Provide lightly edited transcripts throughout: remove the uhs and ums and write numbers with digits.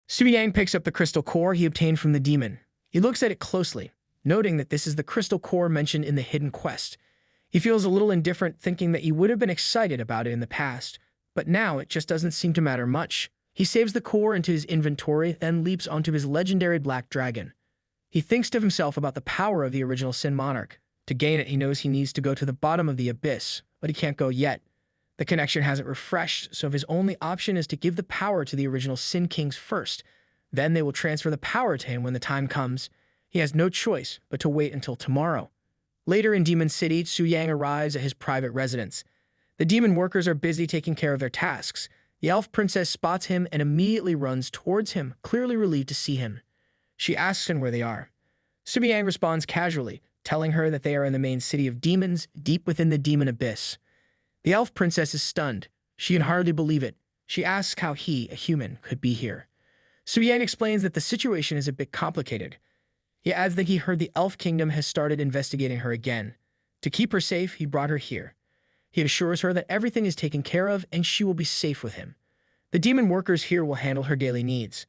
Suyang picks up the crystal core he obtained from the demon. He looks at it closely, noting that this is the crystal core mentioned in the hidden quest. He feels a little indifferent, thinking that he would have been excited about it in the past, but now it just doesn't seem to matter much. He saves the core into his inventory, then leaps onto his legendary black dragon. He thinks to himself about the power of the original Sin Monarch. To gain it, he knows he needs to go to the bottom of the abyss, but he can't go yet. The connection hasn't refreshed, so his only option is to give the power to the original Sin Kings first. Then they will transfer the power to him when the time comes. He has no choice but to wait until tomorrow. Later in Demon City, Suyang arrives at his private residence. The demon workers are busy taking care of their tasks. The elf princess spots him and immediately runs towards him, clearly relieved to see him. She asks him where they are. Suyang responds casually, telling her that they are in the main city of demons, deep within the demon abyss. The elf princess is stunned. She can hardly believe it. She asks how he, a human, could be here. Suyang explains that the situation is a bit complicated. He adds that he heard the elf kingdom has started investigating her again. To keep her safe, he brought her here. He assures her that everything is taken care of and she will be safe with him. The demon workers here will handle her daily needs.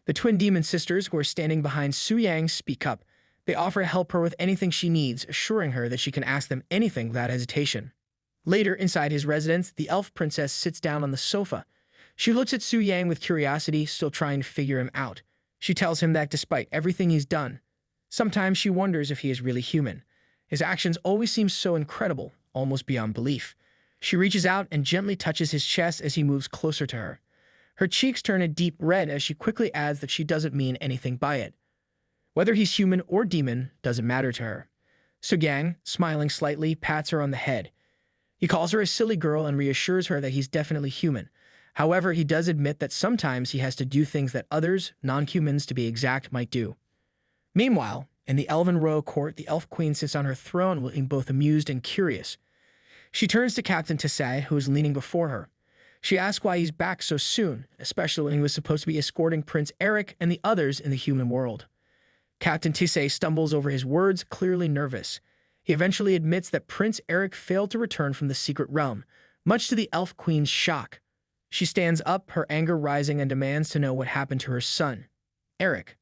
The twin demon sisters who are standing behind Suyang speak up. They offer to help her with anything she needs, assuring her that she can ask them anything without hesitation. Later, inside his residence, the elf princess sits down on the sofa. She looks at Suyang with curiosity, still trying to figure him out. She tells him that despite everything he's done, sometimes she wonders if he is really human. His actions always seem so incredible, almost beyond belief. She reaches out and gently touches his chest as he moves closer to her. Her cheeks turn a deep red as she quickly adds that she doesn't mean anything by it. Whether he's human or demon doesn't matter to her. Suyang, smiling slightly, pats her on the head. He calls her a silly girl and reassures her that he's definitely human. However, he does admit that sometimes he has to do things that others, non-humans to be exact, might do. Meanwhile, in the Elven royal court, the elf queen sits on her throne looking both amused and curious. She turns to Captain Tisai, who is leaning before her. She asks why he's back so soon, especially when he was supposed to be escorting Prince Eric and the others in the human world. Captain Tisai stumbles over his words, clearly nervous. He eventually admits that Prince Eric failed to return from the secret realm, much to the elf queen's shock. She stands up, her anger rising, and demands to know what happened to her son, Eric.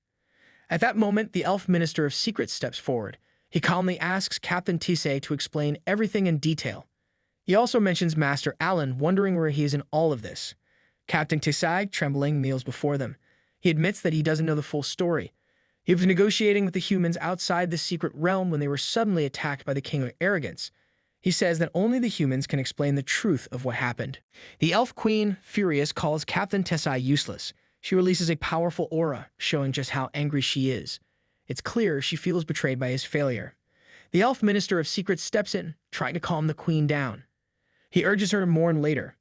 At that moment, the elf minister of secrets steps forward. He calmly asks Captain Tisai to explain everything in detail. He also mentions Master Alan, wondering where he is in all of this. Captain Tisai, trembling, kneels before them. He admits that he doesn't know the full story. He was negotiating with the humans outside the secret realm when they were suddenly attacked by the King of Arrogance. He says that only the humans can explain the truth of what happened. The elf queen, furious, calls Captain Tisai useless. She releases a powerful aura, showing just how angry she is. It's clear she feels betrayed by his failure. The elf minister of secrets steps in, trying to calm the queen down. He urges her to mourn later.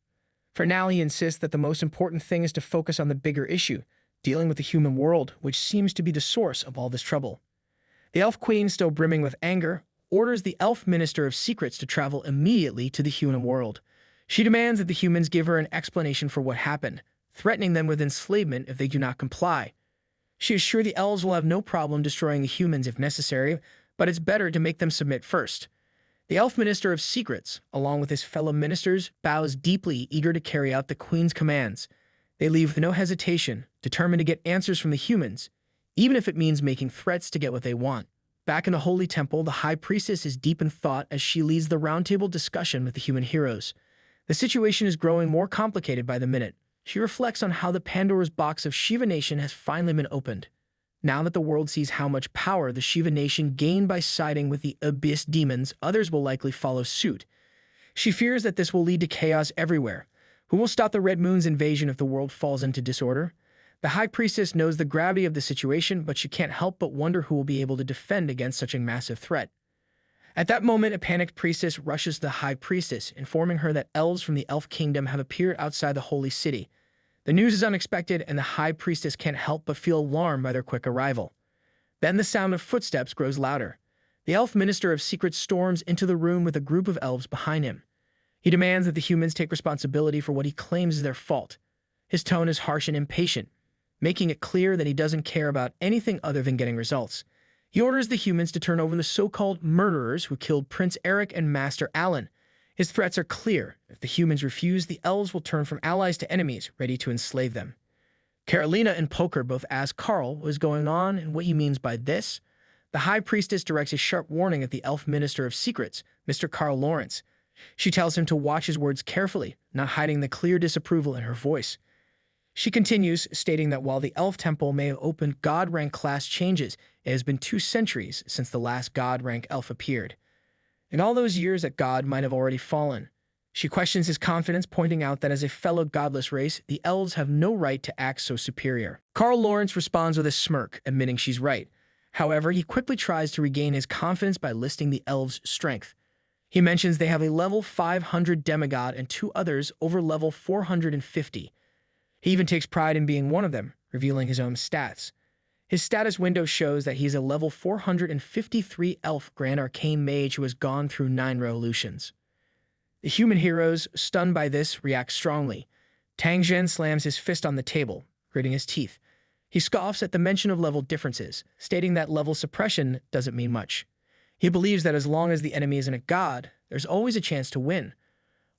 For now, he insists that the most important thing is to focus on the bigger issue, dealing with the human world, which seems to be the source of all this trouble. The elf queen, still brimming with anger, orders the elf minister of secrets to travel immediately to the human world. She demands that the humans give her an explanation for what happened, threatening them with enslavement if they do not comply. She is sure the elves will have no problem destroying the humans if necessary, but it's better to make them submit first. The elf minister of secrets, along with his fellow ministers, bows deeply, eager to carry out the queen's commands. They leave with no hesitation, determined to get answers from the humans, even if it means making threats to get what they want. Back in the Holy Temple, the High Priestess is deep in thought as she leads the roundtable discussion with the human heroes. The situation is growing more complicated by the minute. She reflects on how the Pandora's box of Shiva Nation has finally been opened. Now that the world sees how much power the Shiva Nation gained by siding with the Abyss demons, others will likely follow suit. She fears that this will lead to chaos everywhere. Who will stop the Red Moon's invasion if the world falls into disorder? The High Priestess knows the gravity of the situation, but she can't help but wonder who will be able to defend against such a massive threat. At that moment, a panicked priestess rushes the High Priestess, informing her that elves from the Elf Kingdom have appeared outside the Holy City. The news is unexpected, and the High Priestess can't help but feel alarmed by their quick arrival. Then the sound of footsteps grows louder. The Elf Minister of Secrets storms into the room with a group of elves behind him. He demands that the humans take responsibility for what he claims is their fault. His tone is harsh and impatient, making it clear that he doesn't care about anything other than getting results. He orders the humans to turn over the so-called murderers who killed Prince Eric and Master Alan. His threats are clear. If the humans refuse, the elves will turn from allies to enemies, ready to enslave them. Carolina and Poker both ask Carl what is going on and what he means by this. The High Priestess directs a sharp warning at the Elf Minister of Secrets, Mr. Carl Lawrence. She tells him to watch his words carefully, not hiding the clear disapproval in her voice. She continues, stating that while the Elf Temple may have opened God rank class changes, it has been 2 centuries since the last God rank elf appeared. In all those years that God might have already fallen. She questions his confidence, pointing out that as a fellow godless race, the elves have no right to act so superior. Carl Lawrence responds with a smirk, admitting she's right. However, he quickly tries to regain his confidence by listing the elves' strength. He mentions they have a level 500 demigod and 2 others over level 450. He even takes pride in being one of them, revealing his own stats. His status window shows that he's a level 453 elf Grand Arcane Mage who has gone through 9 revolutions. The human heroes, stunned by this, react strongly. Tang Zhen slams his fist on the table, gritting his teeth. He scoffs at the mention of level differences, stating that level suppression doesn't mean much. He believes that as long as the enemy isn't a god, there's always a chance to win.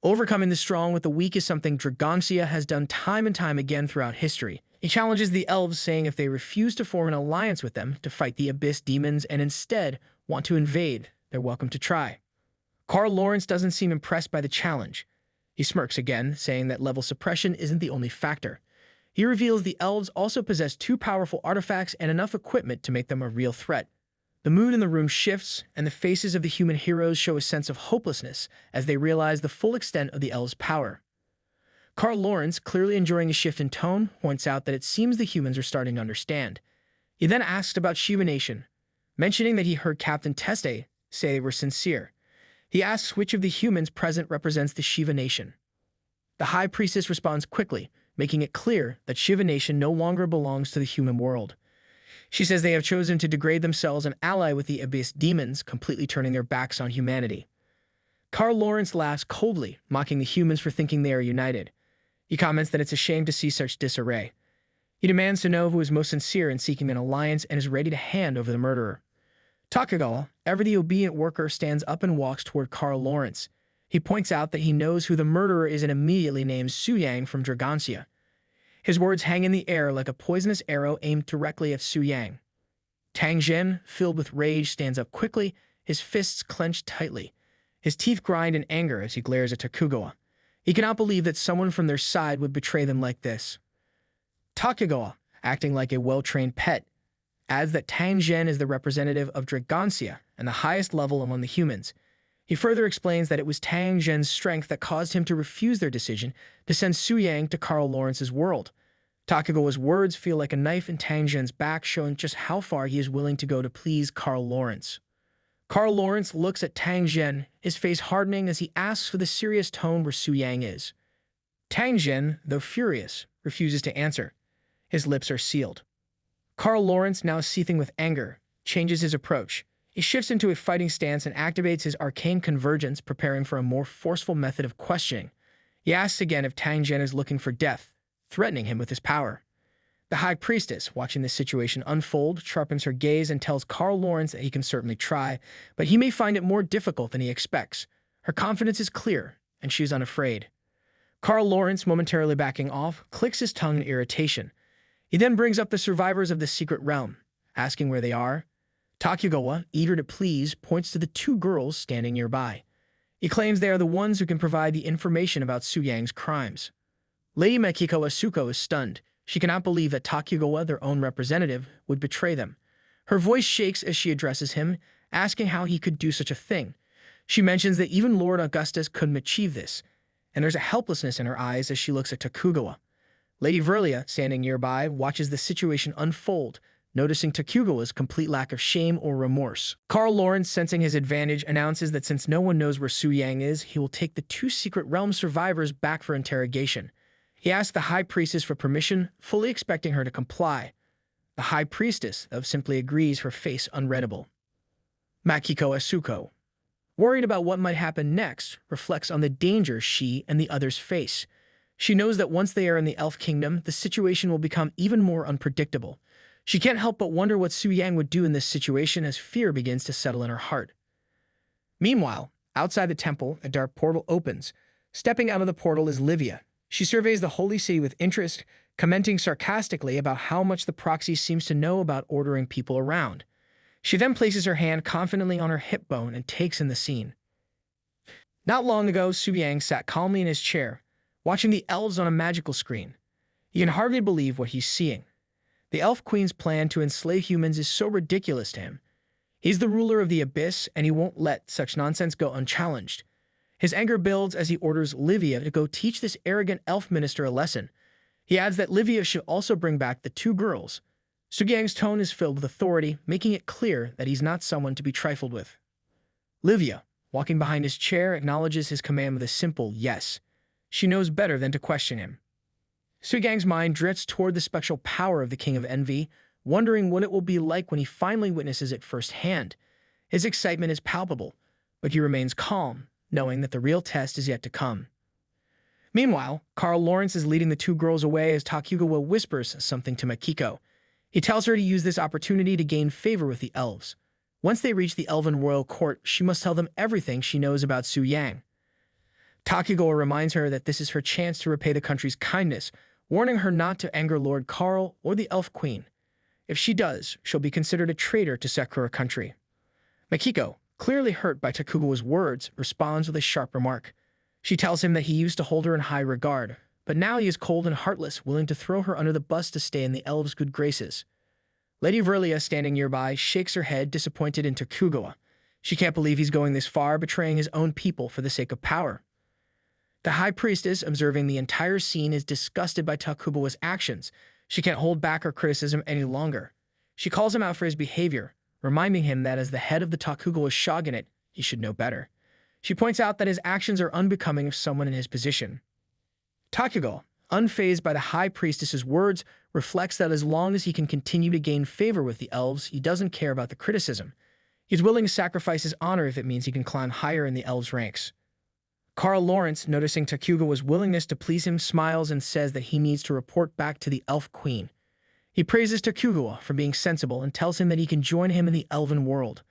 Overcoming the strong with the weak is something Dragancia has done time and time again throughout history. He challenges the elves, saying if they refuse to form an alliance with them to fight the abyss demons and instead want to invade, they're welcome to try. Carl Lawrence doesn't seem impressed by the challenge. He smirks again, saying that level suppression isn't the only factor. He reveals the elves also possess 2 powerful artifacts and enough equipment to make them a real threat. The mood in the room shifts, and the faces of the human heroes show a sense of hopelessness as they realize the full extent of the elves' power. Carl Lawrence, clearly enjoying a shift in tone, points out that it seems the humans are starting to understand. He then asks about Shiva Nation, mentioning that he heard Captain Teste say they were sincere. He asks which of the humans present represents the Shiva Nation. The High Priestess responds quickly, making it clear that Shiva Nation no longer belongs to the human world. She says they have chosen to degrade themselves and ally with the abyss demons, completely turning their backs on humanity. Carl Lawrence laughs coldly, mocking the humans for thinking they are united. He comments that it's a shame to see such disarray. He demands to know who is most sincere in seeking an alliance and is ready to hand over the murderer. Takagawa, ever the obedient worker, stands up and walks toward Carl Lawrence. He points out that he knows who the murderer is and immediately names Suyang from Dragancia. His words hang in the air like a poisonous arrow aimed directly at Suyang. Tang Zhen, filled with rage, stands up quickly, his fists clenched tightly. His teeth grind in anger as he glares at Takagawa. He cannot believe that someone from their side would betray them like this. Takagawa, acting like a well-trained pet, adds that Tang Zhen is the representative of Dragancia and the highest level among the humans. He further explains that it was Tang Zhen's strength that caused him to refuse their decision to send Suyang to Carl Lawrence's world. Takagawa's words feel like a knife in Tang Zhen's back, showing just how far he is willing to go to please Carl Lawrence. Carl Lawrence looks at Tang Zhen, his face hardening as he asks for the serious tone where Suyang is. Tang Zhen, though furious, refuses to answer. His lips are sealed. Carl Lawrence, now seething with anger, changes his approach. He shifts into a fighting stance and activates his arcane convergence, preparing for a more forceful method of questioning. He asks again if Tang Zhen is looking for death, threatening him with his power. The High Priestess, watching this situation unfold, sharpens her gaze and tells Carl Lawrence that he can certainly try, but he may find it more difficult than he expects. Her confidence is clear, and she is unafraid. Carl Lawrence, momentarily backing off, clicks his tongue in irritation. He then brings up the survivors of the secret realm, asking where they are. Takagawa, eager to please, points to the 2 girls standing nearby. He claims they are the ones who can provide the information about Suyang's crimes. Lady Makiko Asuko is stunned. She cannot believe that Takagawa, their own representative, would betray them. Her voice shakes as she addresses him, asking how he could do such a thing. She mentions that even Lord Augustus couldn't achieve this, and there's a helplessness in her eyes as she looks at Takagawa. Lady Verlia, standing nearby, watches the situation unfold, noticing Takagawa's complete lack of shame or remorse. Carl Lawrence, sensing his advantage, announces that since no one knows where Suyang is, he will take the 2 secret realm survivors back for interrogation. He asks the High Priestess for permission, fully expecting her to comply. The High Priestess, though, simply agrees, her face unreadable. Makiko Asuko, worried about what might happen next, reflects on the danger she and the others face. She knows that once they are in the Elf Kingdom, the situation will become even more unpredictable. She can't help but wonder what Suyang would do in this situation as fear begins to settle in her heart. Meanwhile, outside the temple, a dark portal opens. Stepping out of the portal is Livia. She surveys the holy city with interest, commenting sarcastically about how much the proxy seems to know about ordering people around. She then places her hand confidently on her hip bone and takes in the scene. Not long ago, Suyang sat calmly in his chair, watching the elves on a magical screen. He can hardly believe what he's seeing. The Elf Queen's plan to enslave humans is so ridiculous to him. He's the ruler of the Abyss, and he won't let such nonsense go unchallenged. His anger builds as he orders Livia to go teach this arrogant elf minister a lesson. He adds that Livia should also bring back the two girls. Suyang's tone is filled with authority, making it clear that he's not someone to be trifled with. Livia, walking behind his chair, acknowledges his command with a simple yes. She knows better than to question him. Suyang's mind drifts toward the spectral power of the King of Envy, wondering what it will be like when he finally witnesses it firsthand. His excitement is palpable, but he remains calm, knowing that the real test is yet to come. Meanwhile, Carl Lawrence is leading the two girls away as Takugawa whispers something to Makiko. He tells her to use this opportunity to gain favor with the elves. Once they reach the Elven royal court, she must tell them everything she knows about Suyang. Takugawa reminds her that this is her chance to repay the country's kindness, warning her not to anger Lord Carl or the Elf Queen. If she does, she'll be considered a traitor to Sakura country. Makiko, clearly hurt by Takugawa's words, responds with a sharp remark. She tells him that he used to hold her in high regard, but now he is cold and heartless, willing to throw her under the bus to stay in the elves' good graces. Lady Verlia, standing nearby, shakes her head, disappointed in Takugawa. She can't believe he's going this far, betraying his own people for the sake of power. The High Priestess, observing the entire scene, is disgusted by Takugawa's actions. She can't hold back her criticism any longer. She calls him out for his behavior, reminding him that as the head of the Takugawa shogunate, he should know better. She points out that his actions are unbecoming of someone in his position. Takugawa, unfazed by the High Priestess's words, reflects that as long as he can continue to gain favor with the elves, he doesn't care about the criticism. He's willing to sacrifice his honor if it means he can climb higher in the elves' ranks. Carl Lawrence, noticing Takugawa's willingness to please him, smiles and says that he needs to report back to the Elf Queen. He praises Takugawa for being sensible and tells him that he can join him in the Elven world.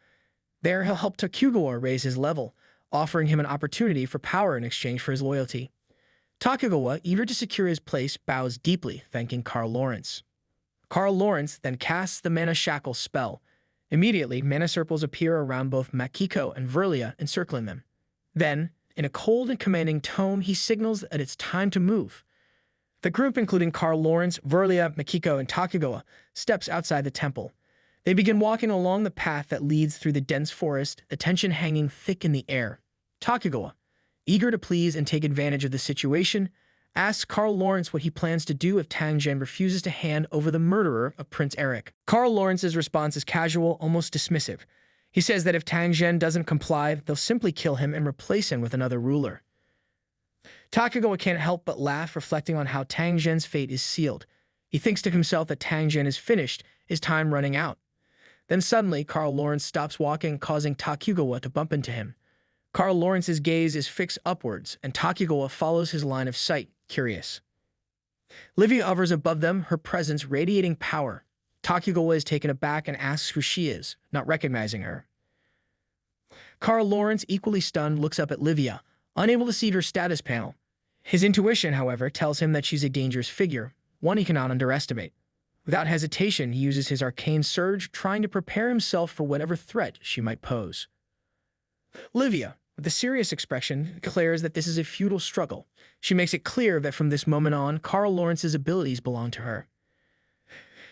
There, he'll help Takugawa raise his level, offering him an opportunity for power in exchange for his loyalty. Takugawa, eager to secure his place, bows deeply, thanking Carl Lawrence. Carl Lawrence then casts the Mana Shackle spell. Immediately, mana circles appear around both Makiko and Verlia, encircling them. Then, in a cold and commanding tone, he signals that it's time to move. The group, including Carl Lawrence, Verlia, Makiko, and Takugawa, steps outside the temple. They begin walking along the path that leads through the dense forest, the tension hanging thick in the air. Takugawa, eager to please and take advantage of the situation, asks Carl Lawrence what he plans to do if Tang Zhen refuses to hand over the murderer of Prince Eric. Carl Lawrence's response is casual, almost dismissive. He says that if Tang Zhen doesn't comply, they'll simply kill him and replace him with another ruler. Takugawa can't help but laugh, reflecting on how Tang Zhen's fate is sealed. He thinks to himself that Tang Zhen is finished, his time running out. Then suddenly, Carl Lawrence stops walking, causing Takugawa to bump into him. Carl Lawrence's gaze is fixed upwards, and Takugawa follows his line of sight, curious. Livia hovers above them, her presence radiating power. Takugawa is taken aback and asks who she is, not recognizing her. Carl Lawrence, equally stunned, looks up at Livia, unable to see her status panel. His intuition, however, tells him that she's a dangerous figure, one he cannot underestimate. Without hesitation, he uses his arcane surge, trying to prepare himself for whatever threat she might pose. Livia, with a serious expression, declares that this is a futile struggle. She makes it clear that from this moment on, Carl Lawrence's abilities belong to her.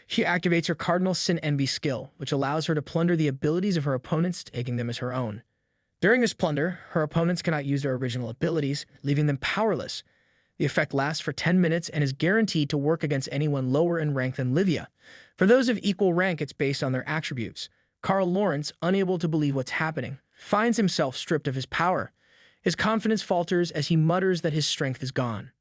She activates her Cardinal Sin Envy skill, which allows her to plunder the abilities of her opponents, taking them as her own. During this plunder, her opponents cannot use their original abilities, leaving them powerless. The effect lasts for 10 minutes and is guaranteed to work against anyone lower in rank than Livia. For those of equal rank, it's based on their attributes. Carl Lawrence, unable to believe what's happening, finds himself stripped of his power. His confidence falters as he mutters that his strength is gone.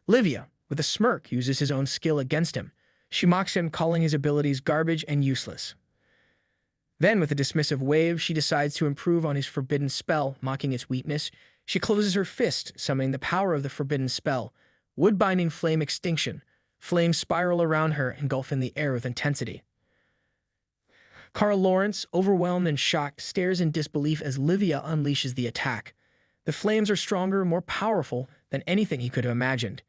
Livia, with a smirk, uses his own skill against him. She mocks him, calling his abilities garbage and useless. Then, with a dismissive wave, she decides to improve on his forbidden spell, mocking its weakness. She closes her fist, summoning the power of the forbidden spell. Wood-binding flame extinction. Flames spiral around her, engulfing the air with intensity. Carl Lawrence, overwhelmed and shocked, stares in disbelief as Livia unleashes the attack. The flames are stronger and more powerful than anything he could have imagined.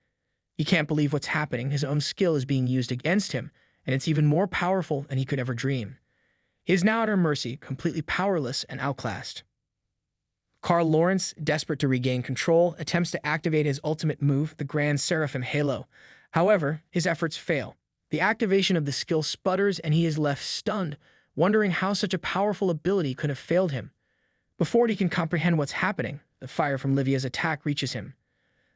He can't believe what's happening. His own skill is being used against him, and it's even more powerful than he could ever dream. He is now at her mercy, completely powerless and outclassed. Carl Lawrence, desperate to regain control, attempts to activate his ultimate move, the Grand Seraphim Halo. However, his efforts fail. The activation of the skill sputters and he is left stunned, wondering how such a powerful ability could have failed him. Before he can comprehend what's happening, the fire from Livia's attack reaches him.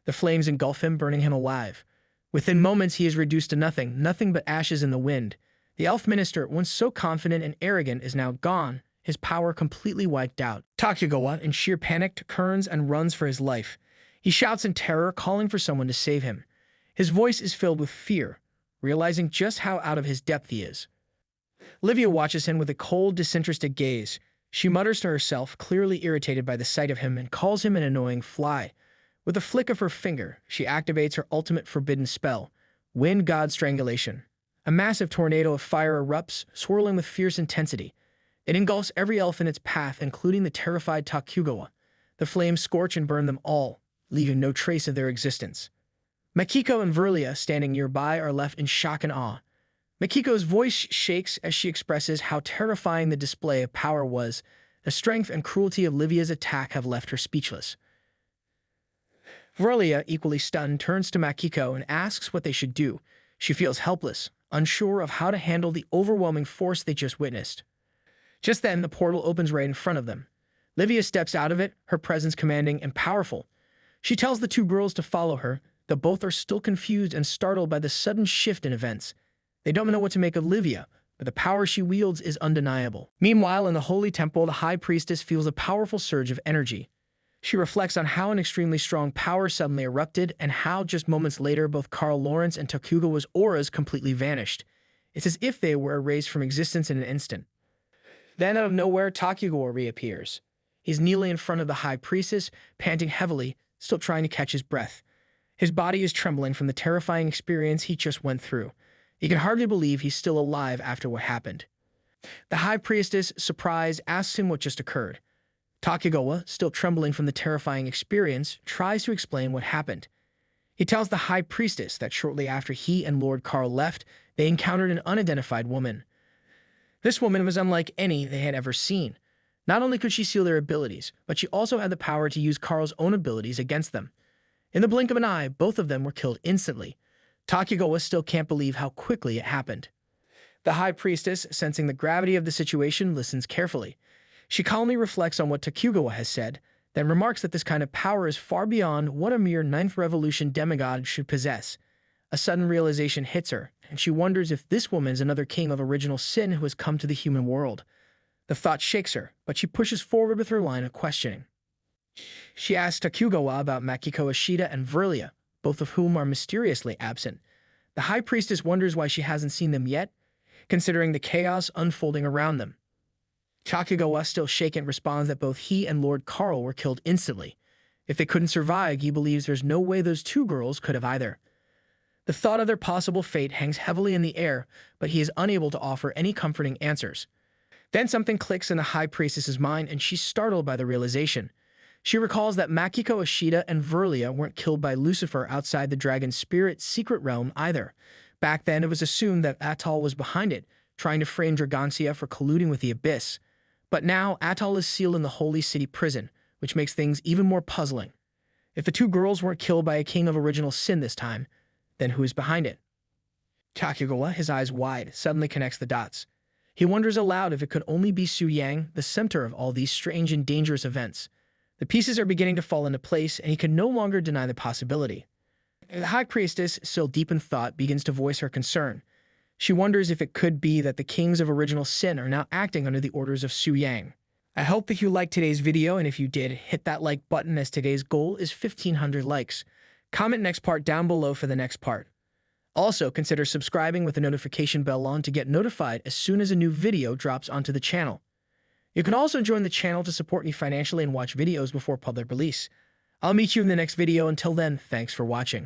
The flames engulf him, burning him alive. Within moments, he is reduced to nothing but ashes in the wind. The elf minister, once so confident and arrogant, is now gone, his power completely wiped out. Takugawa, in sheer panic, turns and runs for his life. He shouts in terror, calling for someone to save him. His voice is filled with fear, realizing just how out of his depth he is. Livia watches him with a cold, disinterested gaze. She mutters to herself, clearly irritated by the sight of him, and calls him an annoying fly. With a flick of her finger, she activates her ultimate forbidden spell, Wind God Strangulation. A massive tornado of fire erupts, swirling with fierce intensity. It engulfs every elf in its path, including the terrified Takugawa. The flames scorch and burn them all, leaving no trace of their existence. Makiko and Verlia, standing nearby, are left in shock and awe. Makiko's voice shakes as she expresses how terrifying the display of power was. The strength and cruelty of Livia's attack have left her speechless. Verlia, equally stunned, turns to Makiko and asks what they should do. She feels helpless, unsure of how to handle the overwhelming force they just witnessed. Just then, the portal opens right in front of them. Livia steps out of it, her presence commanding and powerful. She tells the two girls to follow her, though both are still confused and startled by the sudden shift in events. They don't know what to make of Livia, but the power she wields is undeniable. Meanwhile, in the Holy Temple, the High Priestess feels a powerful surge of energy. She reflects on how an extremely strong power suddenly erupted and how, just moments later, both Carl Lawrence and Takugawa's auras completely vanished. It's as if they were erased from existence in an instant. Then, out of nowhere, Takugawa reappears. He's kneeling in front of the High Priestess, panting heavily, still trying to catch his breath. His body is trembling from the terrifying experience he just went through. He can hardly believe he's still alive after what happened. The High Priestess, surprised, asks him what just occurred. Takugawa, still trembling from the terrifying experience, tries to explain what happened. He tells the High Priestess that shortly after he and Lord Carl left, they encountered an unidentified woman. This woman was unlike any they had ever seen. Not only could she seal their abilities, but she also had the power to use Carl's own abilities against them. In the blink of an eye, both of them were killed instantly. Takugawa still can't believe how quickly it happened. The High Priestess, sensing the gravity of the situation, listens carefully. She calmly reflects on what Takugawa has said, then remarks that this kind of power is far beyond what a mere Ninth Revolution demigod should possess. A sudden realization hits her, and she wonders if this woman is another king of original sin who has come to the human world. The thought shakes her, but she pushes forward with her line of questioning. She asks Takugawa about Makiko Ishida and Verlia, both of whom are mysteriously absent. The High Priestess wonders why she hasn't seen them yet, considering the chaos unfolding around them. Takugawa, still shaken, responds that both he and Lord Carl were killed instantly. If they couldn't survive, he believes there's no way those two girls could have either. The thought of their possible fate hangs heavily in the air, but he is unable to offer any comforting answers. Then something clicks in the High Priestess's mind, and she's startled by the realization. She recalls that Makiko Ishida and Verlia weren't killed by Lucifer outside the dragon spirit's secret realm either. Back then, it was assumed that Atal was behind it, trying to frame Dragancia for colluding with the Abyss. But now, Atal is sealed in the Holy City prison, which makes things even more puzzling. If the two girls weren't killed by a king of original sin this time, then who is behind it? Takugawa, his eyes wide, suddenly connects the dots. He wonders aloud if it could only be Suyang, the center of all these strange and dangerous events. The pieces are beginning to fall into place, and he can no longer deny the possibility. The High Priestess, still deep in thought, begins to voice her concern. She wonders if it could be that the kings of original sin are now acting under the orders of Suyang. I hope that you liked today's video, and if you did, hit that like button as today's goal is 1,500 likes. Comment next part down below for the next part. Also, consider subscribing with the notification bell on to get notified as soon as a new video drops onto the channel. You can also join the channel to support me financially and watch videos before public release. I'll meet you in the next video. Until then, thanks for watching.